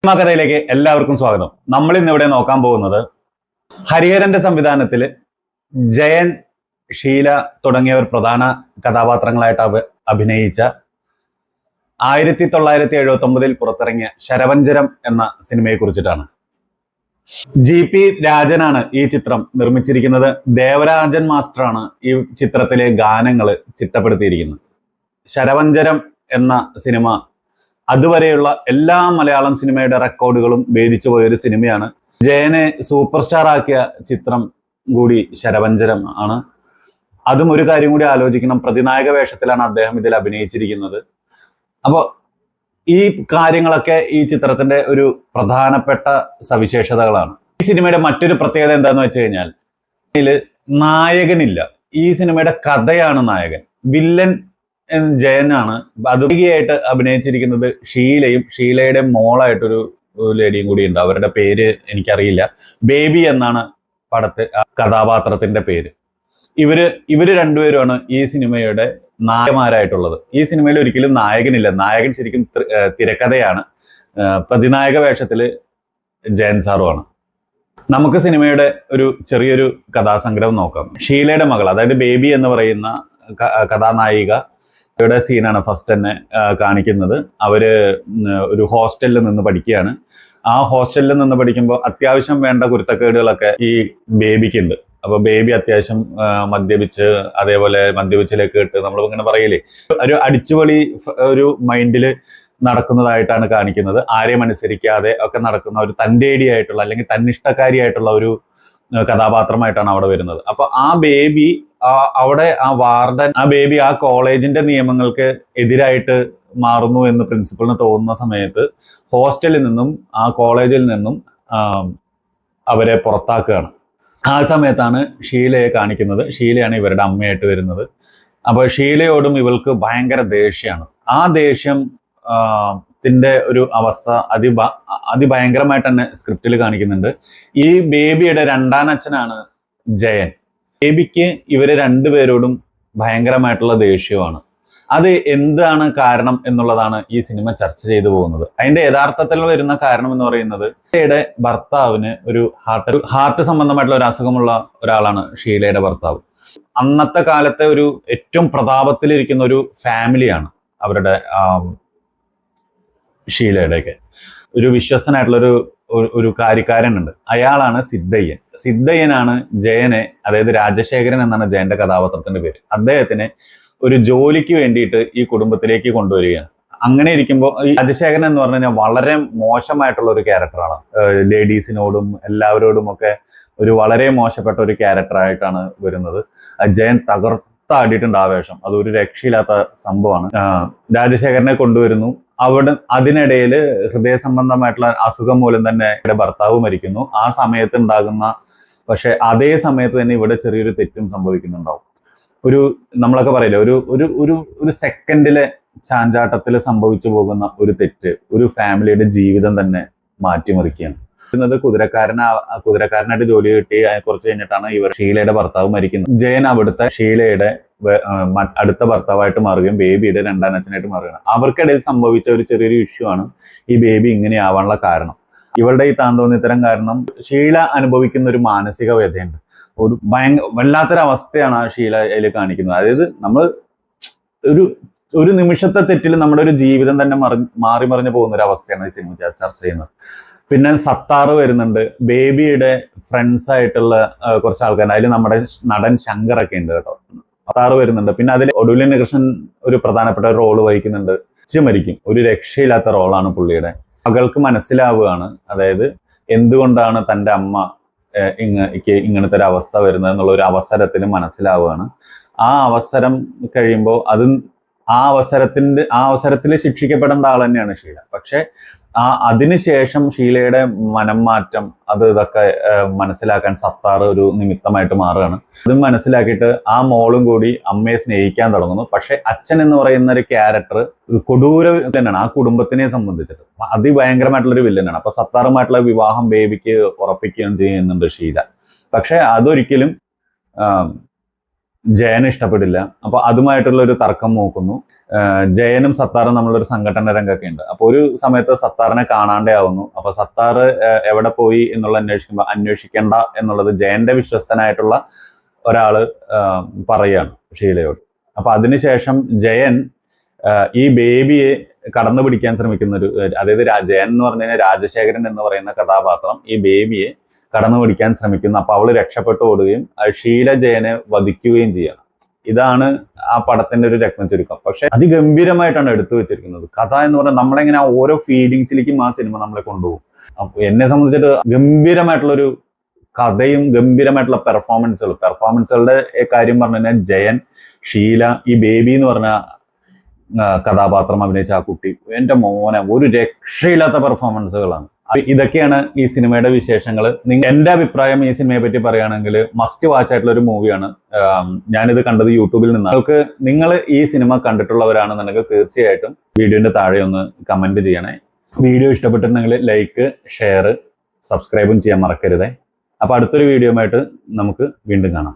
Cinema കഥയിലേക്ക് എല്ലാവർക്കും സ്വാഗതം. നമ്മൾ ഇന്ന് ഇവിടെ നോക്കാൻ പോകുന്നത് ഹരിഹരന്റെ സംവിധാനത്തിൽ ജയൻ, ഷീല തുടങ്ങിയവർ പ്രധാന കഥാപാത്രങ്ങളായിട്ട് അഭിനയിച്ച 1979 പുറത്തിറങ്ങിയ ശരവഞ്ചരം എന്ന സിനിമയെ കുറിച്ചിട്ടാണ്. GP രാജനാണ് ഈ ചിത്രം നിർമ്മിച്ചിരിക്കുന്നത്. ദേവരാജൻ മാസ്റ്ററാണ് ഈ ചിത്രത്തിലെ ഗാനങ്ങൾ ചിട്ടപ്പെടുത്തിയിരിക്കുന്നത്. ശരവഞ്ചരം എന്ന സിനിമ അതുവരെയുള്ള എല്ലാ മലയാളം സിനിമയുടെ റെക്കോർഡുകളും ഭേദിച്ചു പോയൊരു സിനിമയാണ്. ജയനെ സൂപ്പർ സ്റ്റാർ ആക്കിയ ചിത്രം കൂടി ശരവഞ്ചരം ആണ്. അതും ഒരു കാര്യം കൂടി ആലോചിക്കണം, പ്രതിനായക വേഷത്തിലാണ് അദ്ദേഹം ഇതിൽ അഭിനയിച്ചിരിക്കുന്നത്. അപ്പോൾ ഈ കാര്യങ്ങളൊക്കെ ഈ ചിത്രത്തിന്റെ ഒരു പ്രധാനപ്പെട്ട സവിശേഷതകളാണ്. ഈ സിനിമയുടെ മറ്റൊരു പ്രത്യേകത എന്താന്ന് വെച്ച് കഴിഞ്ഞാൽ ഇതിൽ നായകനില്ല. ഈ സിനിമയുടെ കഥയാണ് നായകൻ. വില്ലൻ ജയനാണ്. അതുകയായിട്ട് അഭിനയിച്ചിരിക്കുന്നത് ഷീലയും ഷീലയുടെ മോളായിട്ടൊരു ലേഡിയും കൂടി ഉണ്ട്. അവരുടെ പേര് എനിക്കറിയില്ല. ബേബി എന്നാണ് കഥാപാത്രത്തിന്റെ പേര്. ഇവര് രണ്ടുപേരുമാണ് ഈ സിനിമയുടെ നായകന്മാരായിട്ടുള്ളത്. ഈ സിനിമയിൽ ഒരിക്കലും നായകനില്ല. നായകൻ ശരിക്കും തിരക്കഥയാണ്. പ്രതിനായക വേഷത്തില് ജയൻ സാറുമാണ്. നമുക്ക് സിനിമയുടെ ഒരു ചെറിയൊരു കഥാസംഗ്രഹം നോക്കാം. ഷീലയുടെ മകൾ, അതായത് ബേബി എന്ന് പറയുന്ന കഥാനായിക യുടെ സീനാണ് ഫസ്റ്റ് തന്നെ കാണിക്കുന്നത്. അവര് ഒരു ഹോസ്റ്റലിൽ നിന്ന് പഠിക്കുകയാണ്. ആ ഹോസ്റ്റലിൽ നിന്ന് പഠിക്കുമ്പോൾ അത്യാവശ്യം വേണ്ട കുരുത്തക്കേടുകളൊക്കെ ഈ ബേബിക്കുണ്ട്. അപ്പൊ ബേബി അത്യാവശ്യം മദ്യപിച്ച്, അതേപോലെ മദ്യപിച്ചിലേക്ക് ഇട്ട് നമ്മൾ ഇങ്ങനെ പറയില്ലേ, ഒരു അടിച്ചുപൊളി ഒരു മൈൻഡില് നടക്കുന്നതായിട്ടാണ് കാണിക്കുന്നത്. ആരെയും അനുസരിക്കാതെ ഒക്കെ നടക്കുന്ന ഒരു തന്റേടിയായിട്ടുള്ള അല്ലെങ്കിൽ തന്നിഷ്ടക്കാരിയായിട്ടുള്ള ഒരു കഥാപാത്രമായിട്ടാണ് അവിടെ വരുന്നത്. അപ്പൊ ആ ബേബി അവിടെ ആ ബേബി ആ കോളേജിന്റെ നിയമങ്ങൾക്ക് എതിരായിട്ട് മാറുന്നു എന്ന് പ്രിൻസിപ്പളിന് തോന്നുന്ന സമയത്ത് ഹോസ്റ്റലിൽ നിന്നും ആ കോളേജിൽ നിന്നും അവരെ പുറത്താക്കുകയാണ്. ആ സമയത്താണ് ഷീലയെ കാണിക്കുന്നത്. ഷീലയാണ് ഇവരുടെ അമ്മയായിട്ട് വരുന്നത്. അപ്പോൾ ഷീലയോടും ഇവൾക്ക് ഭയങ്കര ദേഷ്യമാണ്. ആ ദേഷ്യം ത്തിന്റെ ഒരു അവസ്ഥ അതിഭയങ്കരമായിട്ട് തന്നെ സ്ക്രിപ്റ്റിൽ കാണിക്കുന്നുണ്ട്. ഈ ബേബിയുടെ രണ്ടാനച്ഛനാണ് ജയൻ. ബേബിക്ക് ഇവര് രണ്ടുപേരോടും ഭയങ്കരമായിട്ടുള്ള ദേഷ്യമാണ്. അത് എന്താണ് കാരണം എന്നുള്ളതാണ് ഈ സിനിമ ചർച്ച ചെയ്തു പോകുന്നത്. അതിന്റെ യഥാർത്ഥത്തിൽ വരുന്ന കാരണം എന്ന് പറയുന്നത് ഷീലയുടെ ഭർത്താവിന് ഒരു ഹാർട്ട് സംബന്ധമായിട്ടുള്ള ഒരു അസുഖമുള്ള ഒരാളാണ് ഷീലയുടെ ഭർത്താവ്. അന്നത്തെ കാലത്തെ ഒരു ഏറ്റവും പ്രതാപത്തിലിരിക്കുന്ന ഒരു ഫാമിലിയാണ് അവരുടെ ഷീലയുടെയൊക്കെ. ഒരു വിശ്വസ്തനായിട്ടുള്ള ഒരു കാര്യക്കാരനുണ്ട്. അയാളാണ് സിദ്ധയ്യൻ. സിദ്ധയ്യനാണ് ജയനെ, അതായത് രാജശേഖരൻ എന്നാണ് ജയന്റെ കഥാപാത്രത്തിന്റെ പേര്, അദ്ദേഹത്തിനെ ഒരു ജോലിക്ക് വേണ്ടിയിട്ട് ഈ കുടുംബത്തിലേക്ക് കൊണ്ടുവരികയാണ്. അങ്ങനെ ഇരിക്കുമ്പോൾ ഈ രാജശേഖരൻ എന്ന് പറഞ്ഞു കഴിഞ്ഞാൽ വളരെ മോശമായിട്ടുള്ള ഒരു ക്യാരക്ടറാണ്. ലേഡീസിനോടും എല്ലാവരോടും ഒക്കെ ഒരു വളരെ മോശപ്പെട്ട ഒരു ക്യാരക്ടറായിട്ടാണ് വരുന്നത്. ജയൻ തകർത്താടിയിട്ടുണ്ട് ആ വേഷം. അതൊരു രക്ഷയില്ലാത്ത സംഭവമാണ്. രാജശേഖരനെ കൊണ്ടുവരുന്നു. അതിനിടയിൽ ഹൃദയ സംബന്ധമായിട്ടുള്ള അസുഖം മൂലം തന്നെ ഭർത്താവ് മരിക്കുന്നു. ആ സമയത്ത് ഉണ്ടാകുന്ന, പക്ഷെ അതേ സമയത്ത് തന്നെ ഇവിടെ ചെറിയൊരു തെറ്റും സംഭവിക്കുന്നുണ്ടാവും. നമ്മളൊക്കെ പറയില്ലേ, ഒരു സെക്കൻഡിലെ ചാഞ്ചാട്ടത്തിൽ സംഭവിച്ചു പോകുന്ന ഒരു തെറ്റ് ഒരു ഫാമിലിയുടെ ജീവിതം തന്നെ മാറ്റിമറിക്കുകയാണ്. കുതിരക്കാരനായിട്ട് ജോലി കിട്ടി കുറച്ച് കഴിഞ്ഞിട്ടാണ് ഷീലയുടെ ഭർത്താവ് മരിക്കുന്നത്. ജയൻ അവിടുത്തെ ഷീലയുടെ അടുത്ത ഭർത്താവായിട്ട് മാറുകയും ബേബിയുടെ രണ്ടാനച്ഛനായിട്ട് മാറുകയാണ്. അവർക്കിടയിൽ സംഭവിച്ച ഒരു ചെറിയൊരു ഇഷ്യൂ ആണ് ഈ ബേബി ഇങ്ങനെ ആവാനുള്ള കാരണം. ഇവളുടെ ഈ താന്തോന്നിത്തരം കാരണം ഷീല അനുഭവിക്കുന്ന ഒരു മാനസിക വ്യതയുണ്ട്. ഒരു വല്ലാത്തൊരവസ്ഥയാണ് ആ ഷീലയിൽ കാണിക്കുന്നത്. അതായത് നമ്മൾ ഒരു നിമിഷത്തെ തെറ്റിൽ നമ്മുടെ ഒരു ജീവിതം തന്നെ മാറി മറിഞ്ഞു പോകുന്ന ഒരു അവസ്ഥയാണ് ഈ സിനിമ ചർച്ച ചെയ്യുന്നത്. പിന്നെ സത്താറ് വരുന്നുണ്ട്. ബേബിയുടെ ഫ്രണ്ട്സ് ആയിട്ടുള്ള കുറച്ച് ആൾക്കാർ, അതിൽ നമ്മുടെ നടൻ ശങ്കറൊക്കെ ഉണ്ട് കേട്ടോ. സത്താറ് വരുന്നുണ്ട്. പിന്നെ അതിൽ ഒടുവിലൻ കൃഷ്ണൻ ഒരു പ്രധാനപ്പെട്ട റോള് വഹിക്കുന്നുണ്ട്. മരിക്കും. ഒരു രക്ഷയില്ലാത്ത റോളാണ് പുള്ളിയുടെ. മകൾക്ക് മനസ്സിലാവുകയാണ്, അതായത് എന്തുകൊണ്ടാണ് തൻ്റെ അമ്മ ഇങ്ങനത്തെ ഒരു അവസ്ഥ വരുന്നത് എന്നുള്ള ഒരു അവസരത്തിൽ മനസ്സിലാവുകയാണ്. ആ അവസരം കഴിയുമ്പോൾ ആ അവസരത്തിൽ ശിക്ഷിക്കപ്പെടേണ്ട ആൾ തന്നെയാണ് ഷീല. പക്ഷെ അതിനുശേഷം ഷീലയുടെ മനം മാറ്റം ഇതൊക്കെ മനസ്സിലാക്കാൻ സത്താർ ഒരു നിമിത്തമായിട്ട് മാറുകയാണ്. അതും മനസ്സിലാക്കിയിട്ട് ആ മോളും കൂടി അമ്മയെ സ്നേഹിക്കാൻ തുടങ്ങുന്നു. പക്ഷെ അച്ഛൻ എന്ന് പറയുന്ന ഒരു ക്യാരക്ടർ ഒരു കൊടൂര തന്നെയാണ് ആ കുടുംബത്തിനെ സംബന്ധിച്ചിട്ട്. അതിഭയങ്കരമായിട്ടുള്ളൊരു വില്ലനാണ്. അപ്പൊ സത്താറുമായിട്ടുള്ള വിവാഹം ബേബിക്ക് ഉറപ്പിക്കുകയും ചെയ്യുന്നുണ്ട് ഷീല. പക്ഷെ അതൊരിക്കലും ജയന് ഇഷ്ടപ്പെടില്ല. അപ്പൊ അതുമായിട്ടുള്ള ഒരു തർക്കം നോക്കുന്നു. ജയനും സത്താറും നമ്മളൊരു സംഘടന രംഗമൊക്കെ ഉണ്ട്. അപ്പൊ ഒരു സമയത്ത് സത്താറിനെ കാണാണ്ടേ ആവുന്നു. അപ്പൊ സത്താർ എവിടെ പോയി എന്നുള്ള അന്വേഷിക്കേണ്ട എന്നുള്ളത് ജയന്റെ വിശ്വസ്തനായിട്ടുള്ള ഒരാള് പറയാണ് ഷീലയോട്. അപ്പൊ അതിനുശേഷം ജയൻ ഈ ബേബിയെ കടന്നു പിടിക്കാൻ ശ്രമിക്കുന്ന അതായത് ജയൻ എന്ന് പറഞ്ഞു കഴിഞ്ഞാൽ രാജശേഖരൻ എന്ന് പറയുന്ന കഥാപാത്രം ഈ ബേബിയെ കടന്നു പിടിക്കാൻ ശ്രമിക്കുന്നു. അപ്പൊ അവള് രക്ഷപ്പെട്ടു ഓടുകയും ഷീല ജയനെ വധിക്കുകയും ചെയ്യണം. ഇതാണ് ആ പടത്തിന്റെ ഒരു രത്ന ചുരുക്കം. പക്ഷെ അതിഗംഭീരമായിട്ടാണ് എടുത്തു വെച്ചിരിക്കുന്നത്. കഥ എന്ന് പറഞ്ഞാൽ നമ്മളെങ്ങനെ ഓരോ ഫീലിങ്സിലേക്കും ആ സിനിമ നമ്മളെ കൊണ്ടുപോകും. അപ്പൊ എന്നെ സംബന്ധിച്ചിട്ട് ഗംഭീരമായിട്ടുള്ളൊരു കഥയും ഗംഭീരമായിട്ടുള്ള പെർഫോമൻസുകളുടെ കാര്യം പറഞ്ഞു കഴിഞ്ഞാൽ ജയൻ, ഷീല, ഈ ബേബി എന്ന് പറഞ്ഞ കഥാപാത്രം അഭിനയിച്ച ആ കുട്ടി, എന്റെ മോനെ ഒരു രക്ഷയില്ലാത്ത പെർഫോമൻസുകളാണ്. ഇതൊക്കെയാണ് ഈ സിനിമയുടെ വിശേഷങ്ങൾ. എന്റെ അഭിപ്രായം ഈ സിനിമയെ പറ്റി പറയുകയാണെങ്കിൽ മസ്റ്റ് വാച്ച് ആയിട്ടുള്ള ഒരു മൂവിയാണ്. ഞാനിത് കണ്ടത് യൂട്യൂബിൽ നിന്നാണ്. നിങ്ങൾ ഈ സിനിമ കണ്ടിട്ടുള്ളവരാണെന്നുണ്ടെങ്കിൽ തീർച്ചയായിട്ടും വീഡിയോന്റെ താഴെ ഒന്ന് കമന്റ് ചെയ്യണേ. വീഡിയോ ഇഷ്ടപ്പെട്ടിട്ടുണ്ടെങ്കിൽ ലൈക്ക്, ഷെയർ, സബ്സ്ക്രൈബും ചെയ്യാൻ മറക്കരുതേ. അപ്പൊ അടുത്തൊരു വീഡിയോ ആയിട്ട് നമുക്ക് വീണ്ടും കാണാം.